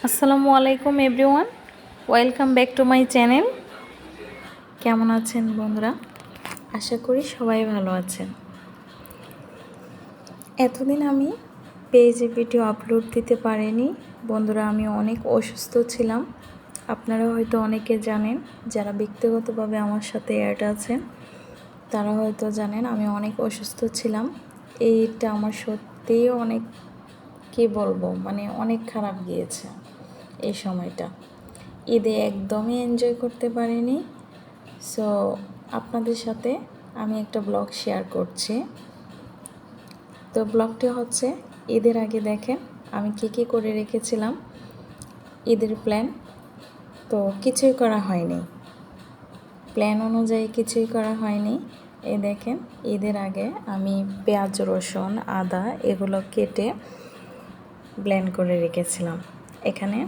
আসসালামু আলাইকুম everyone, welcome back to my channel. কেমন আছেন বন্ধুরা? আশা করি সবাই ভালো আছেন। এতদিন আমি পেজে ভিডিও আপলোড দিতে পারিনি বন্ধুরা, আমি অনেক অসুস্থ ছিলাম। আপনারা হয়তো অনেকে জানেন, যারা ব্যক্তিগতভাবে আমার সাথে অ্যাড আছেন তারা হয়তো জানেন আমি অনেক অসুস্থ ছিলাম। এইটা আমার সত্যিই অনেক, কী বলবো, মানে অনেক খারাপ গিয়েছে এই সময়টা। ঈদে একদমই এনজয় করতে পারিনি। সো আপনাদের সাথে আমি একটা ব্লগ শেয়ার করছি। তো ব্লগটি হচ্ছে ঈদের আগে দেখেন আমি কী করে রেখেছিলাম ঈদের প্ল্যান। তো কিছুই করা হয়নি, প্ল্যান অনুযায়ী কিছুই করা হয়নি। এই দেখেন ঈদের আগে আমি পেঁয়াজ, রসুন, আদা এগুলো কেটে ব্লেন্ড করে রেখেছিলাম। এখানে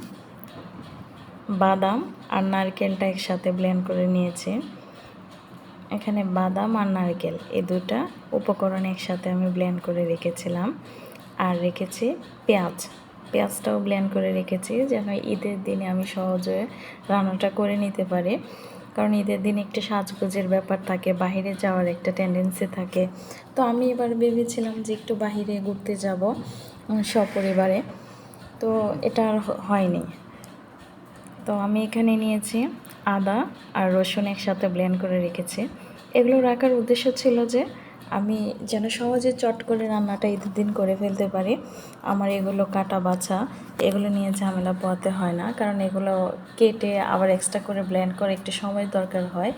বাদাম আর নারকেলটা একসাথে ব্লেন্ড করে নিয়েছি। এখানে বাদাম আর নারকেল এই দুটা উপকরণ একসাথে আমি ব্লেন্ড করে রেখেছিলাম। আর রেখেছি পেঁয়াজটাও ব্লেন্ড করে রেখেছি, যেন ঈদের দিনে আমি সহজে রান্নাটা করে নিতে পারি। কারণ ঈদের দিন একটু সাজগোজের ব্যাপার থাকে, বাহিরে যাওয়ার একটা টেন্ডেন্সি থাকে। তো আমি এবার ভেবেছিলাম যে একটু বাহিরে ঘুরতে যাব সপরিবারে, তো এটা আর হয়নি। তো আমি এখানে নিয়েছি আদা আর রসুন একসাথে ব্লেন্ড করে রেখেছি। এগুলো রাখার উদ্দেশ্য ছিল যে আমি যেন সহজে চট করে রান্নাটা ঈদের দিন করে ফেলতে পারি। আমার এগুলো কাটা বাছা এগুলো নিয়ে ঝামেলা পোহাতে হয় না, কারণ এগুলো কেটে আবার এক্সট্রা করে ব্লেন্ড করে একটু সময় দরকার হয়।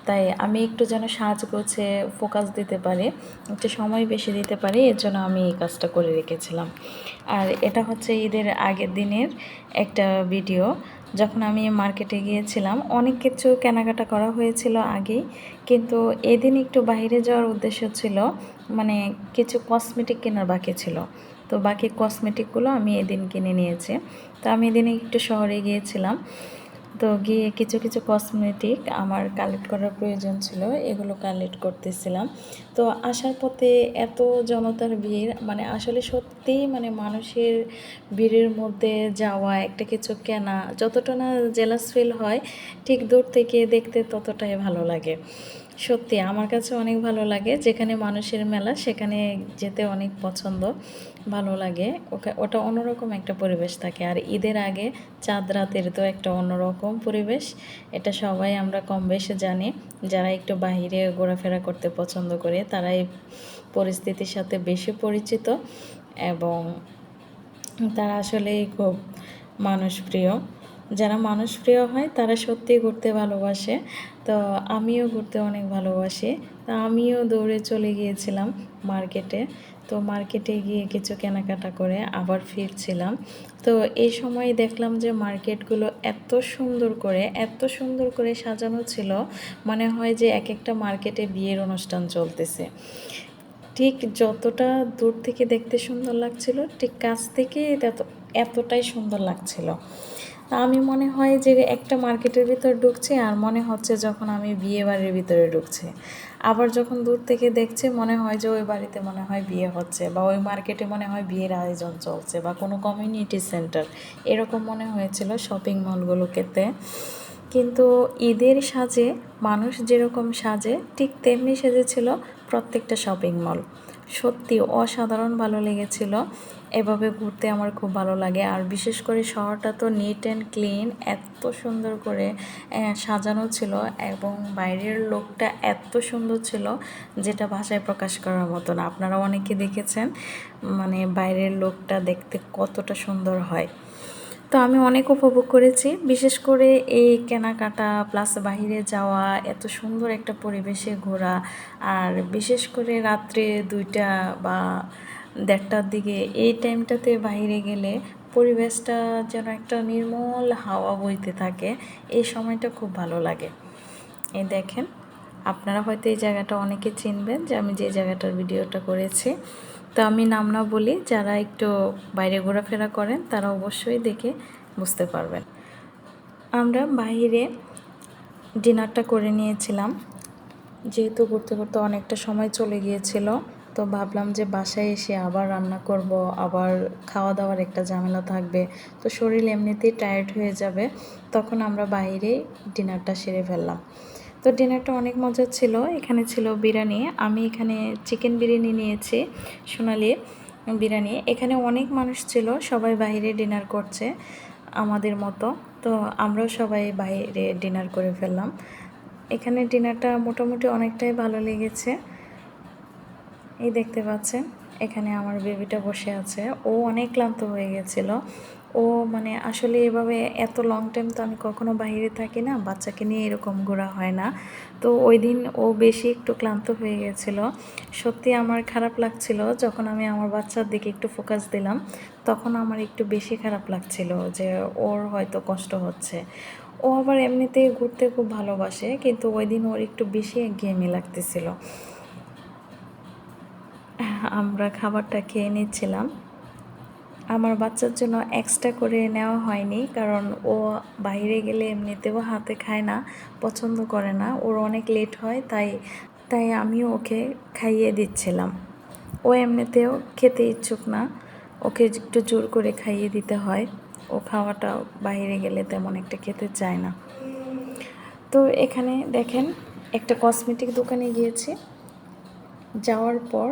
তাই আমি একটু যেন সাজগোছে ফোকাস দিতে পারি, একটু সময় বেশি দিতে পারি, এর জন্য আমি এই কাজটা করে রেখেছিলাম। আর এটা হচ্ছে ঈদের আগের দিনের একটা ভিডিও, যখন আমি মার্কেটে গিয়েছিলাম। অনেক কিছু কেনাকাটা করা হয়েছিল আগেই, কিন্তু এদিন একটু বাইরে যাওয়ার উদ্দেশ্য ছিল, মানে কিছু কসমেটিক কেনার বাকি ছিল। তো বাকি কসমেটিকগুলো আমি এদিন কিনে নিয়েছি। তো আমি এদিন একটু শহরে গিয়েছিলাম, তো গিয়ে কিছু কিছু কসমেটিক আমার কালেক্ট করার প্রয়োজন ছিল, এগুলো কালেক্ট করতেছিলাম। তো আসার পথে এত জনতার ভিড়, মানে আসলে সত্যিই মানে মানুষের ভিড়ের মধ্যে যাওয়া, একটা কিছু কেনা যতটা না জেলাস ফিল হয়, ঠিক দূর থেকে দেখতে ততটাই ভালো লাগে। সত্যি আমার কাছে অনেক ভালো লাগে, যেখানে মানুষের মেলা সেখানে যেতে অনেক পছন্দ, ভালো লাগে। ওটা অন্যরকম একটা পরিবেশ থাকে। আর ঈদের আগে চাঁদ রাতের তো একটা অন্যরকম পরিবেশ, এটা সবাই আমরা কম বেশি জানি। যারা একটু বাহিরে ঘোরাফেরা করতে পছন্দ করে তারা এই পরিস্থিতির সাথে বেশি পরিচিত, এবং তারা আসলেই খুব মানুষপ্রিয়। যারা মানুষপ্রিয় হয় তারা সত্যিই ঘুরতে ভালোবাসে। তো আমিও ঘুরতে অনেক ভালোবাসি। তো আমিও দৌড়ে চলে গিয়েছিলাম মার্কেটে। তো মার্কেটে গিয়ে কিছু কেনাকাটা করে আবার ফিরছিলাম। তো এই সময় দেখলাম যে মার্কেটগুলো এত সুন্দর করে সাজানো ছিল, মনে হয় যে এক একটা মার্কেটে বিয়ের অনুষ্ঠান চলতেছে। ঠিক যতটা দূর থেকে দেখতে সুন্দর লাগছিল, ঠিক কাছ থেকে এতটাই সুন্দর লাগছিল। আমি মনে হয় যে একটা মার্কেটের ভিতর ঢুকছি, আর মনে হচ্ছে যখন আমি বিয়ে বাড়ির ভিতরে ঢুকছি। আবার যখন দূর থেকে দেখছে মনে হয় যে ওই বাড়িতে মনে হয় বিয়ে হচ্ছে, বা ওই মার্কেটে মনে হয় বিয়ের আয়োজন চলছে, বা কোনো কমিউনিটি সেন্টার, এরকম মনে হয়েছিল শপিং মলগুলোতে। কিন্তু ঈদের সাজে মানুষ যেরকম সাজে, ঠিক তেমনি সেজেছিল প্রত্যেকটা শপিং মল। সত্যি অসাধারণ ভালো লেগেছিল। এভাবে ঘুরতে আমার খুব ভালো লাগে। আর বিশেষ করে শহরটা তো নিট অ্যান্ড ক্লিন, এত সুন্দর করে সাজানো ছিল, এবং বাইরের লোকটা এত সুন্দর ছিল যেটা ভাষায় প্রকাশ করার মতো না। আপনারা অনেকে দেখেছেন, মানে বাইরের লোকটা দেখতে কতটা সুন্দর হয়। তো আমি অনেক উপভোগ করেছি, বিশেষ করে এই কেনাকাটা প্লাস বাহিরে যাওয়া, এত সুন্দর একটা পরিবেশে ঘোরা। আর বিশেষ করে রাত্রে 2টা বা 1:30টার দিকে এই টাইমটাতে বাইরে গেলে পরিবেশটা যেন একটা নির্মল হাওয়া বইতে থাকে, এই সময়টা খুব ভালো লাগে। এই দেখেন, আপনারা হয়তো এই জায়গাটা অনেকে চিনবেন যে আমি যে জায়গাটার ভিডিওটা করেছি। তো আমি নাম না বলি, যারা একটু বাইরে ঘোরাফেরা করেন তারা অবশ্যই দেখে বুঝতে পারবেন। আমরা বাইরে ডিনারটা করে নিয়েছিলাম, যেহেতু ঘুরতে ঘুরতে অনেকটা সময় চলে গিয়েছিল। তো ভাবলাম যে বাসায় এসে আবার রান্না করব, আবার খাওয়া দাওয়ার একটা ঝামেলা থাকবে, তো শরীর এমনিতেই টায়ার্ড হয়ে যাবে। তখন আমরা বাইরেই ডিনারটা সেরে ফেললাম। তো ডিনারটা অনেক মজার ছিল। এখানে ছিল বিরিয়ানি, আমি এখানে চিকেন বিরিয়ানি নিয়েছি, সোনালি বিরিয়ানি। এখানে অনেক মানুষ ছিল, সবাই বাইরে ডিনার করছে আমাদের মতো। তো আমরাও সবাই বাইরে ডিনার করে ফেললাম। এখানে ডিনারটা মোটামুটি অনেকটাই ভালো লেগেছে। এই দেখতে পাচ্ছেন এখানে আমার বেবিটা বসে আছে, ও অনেক ক্লান্ত হয়ে গেছিল। ও মানে আসলে এভাবে এত লং টাইম তো আমি কখনো বাইরে থাকি না, বাচ্চাকে নিয়ে এরকম ঘোরা হয় না। তো ওই দিন ও বেশি একটু ক্লান্ত হয়ে গেছিল। সত্যি আমার খারাপ লাগছিল, যখন আমি আমার বাচ্চার দিকে একটু ফোকাস দিলাম তখন আমার একটু বেশি খারাপ লাগছিল যে ওর হয়তো কষ্ট হচ্ছে। ও আবার এমনিতেই ঘুরতে খুব ভালোবাসে, কিন্তু ওই দিন ওর একটু বেশি একঘেয়েমি লাগতেছিল। আমরা খাবারটা খেয়ে নিচ্ছিলাম। আমার বাচ্চার জন্য এক্সট্রা করে নেওয়া হয়নি, কারণ ও বাইরে গেলে এমনিতেও হাতে খায় না, পছন্দ করে না, ওর অনেক লেট হয়, তাই তাই আমিও ওকে খাইয়ে দিচ্ছিলাম। ও এমনিতেও খেতে ইচ্ছুক না, ওকে একটু জোর করে খাইয়ে দিতে হয়। ও খাওয়াটা বাইরে গেলে তেমন একটা খেতে চায় না। তো এখানে দেখেন একটা কসমেটিক দোকানে গিয়েছি, যাওয়ার পর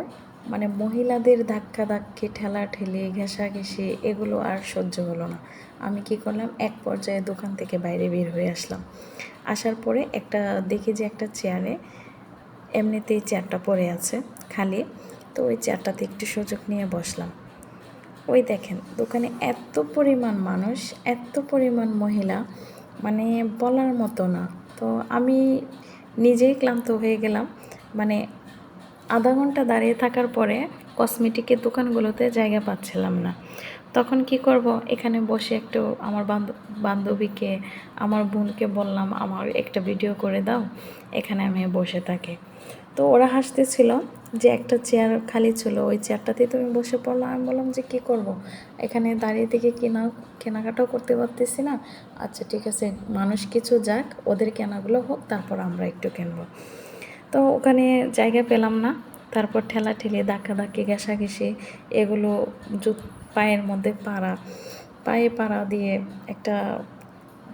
মানে মহিলাদের ধাক্কাধাক্কি, ঠেলাঠেলি, ঘেঁষাঘেঁষি এগুলো আর সহ্য হলো না। আমি কি করলাম, এক পর্যায়ে দোকান থেকে বাইরে বের হয়ে আসলাম। আসার পরে দেখি যে একটা চেয়ারে এমনিতেই চেয়ারটা পড়ে আছে খালি, তো ওই চেয়ারটাতে একটু সুযোগ নিয়ে বসলাম। ওই দেখেন দোকানে এত পরিমাণ মানুষ, এত পরিমাণ মহিলা, মানে বলার মতো না। তো আমি নিজেই ক্লান্ত হয়ে গেলাম। মানে আধা ঘন্টা দাঁড়িয়ে থাকার পরে কসমেটিকের দোকানগুলোতে জায়গা পাচ্ছিলাম না। তখন কি করব, এখানে বসে একটু আমার বান্ধবীকে, আমার বোনকে বললাম আমার একটা ভিডিও করে দাও, এখানে আমি বসে থাকি। তো ওরা হাসতেছিল যে একটা চেয়ার খালি ছিল, ওই চেয়ারটাতেই তুমি বসে পড়লো। আমি বললাম যে কী করব, এখানে দাঁড়িয়ে থেকে কেনাকাটাও করতে পারতেছি না। আচ্ছা ঠিক আছে, মানুষ কিছু যাক, ওদের কেনাগুলো হোক, তারপর আমরা একটু কিনবো। তো ওখানে জায়গা পেলাম না, তারপর ঠেলাঠেলি, ধাক্কাধাক্কি, ঘেঁষাঘেঁষি এগুলো পায়ের মধ্যে পায়ে পাড়া দিয়ে একটা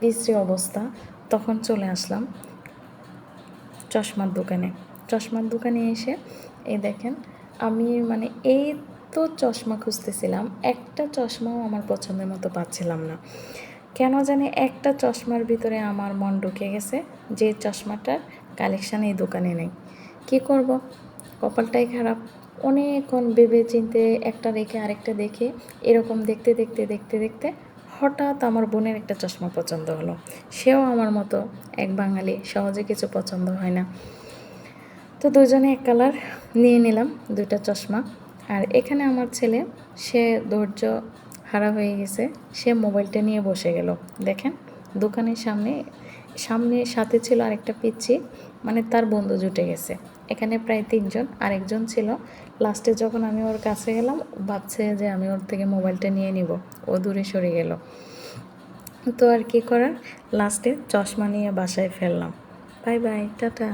বিশ্রী অবস্থা। তখন চলে আসলাম চশমার দোকানে এসে এই দেখেন আমি মানে এই তো চশমা খুঁজতেছিলাম, একটা চশমাও আমার পছন্দের মতো পাচ্ছিলাম না। কেন জানি একটা চশমার ভিতরে আমার মন ঢুকে গেছে, যে চশমাটার কালেকশান এই দোকানে নেই। কী করব, কপালটাই খারাপ। অনেকক্ষণ ভেবে চিনতে একটা রেখে আরেকটা দেখে এরকম দেখতে দেখতে দেখতে দেখতে হঠাৎ আমার বোনের একটা চশমা পছন্দ হলো। সেও আমার মতো এক বাঙালি, সহজে কিছু পছন্দ হয় না। তো দুজনে এক কালার নিয়ে নিলাম, দুইটা চশমা। আর এখানে আমার ছেলে, সে ধৈর্য হারা হয়ে গেছে, সে মোবাইলটা নিয়ে বসে গেল। দেখেন দোকানের সাথে ছিল আরেকটা পিচ্চি, মানে তার বন্ধু জুটে গেছে। এখানে প্রায় 3 জন, আরেকজন ছিল। লাস্টে যখন আমি ওর কাছে গেলাম, ভাবছে যে আমি ওর থেকে মোবাইলটা নিয়ে নিব, ও দূরে সরে গেল। তো আর কি করার, লাস্টে চশমা নিয়ে বাসায় ফেললাম। Bye bye, tata.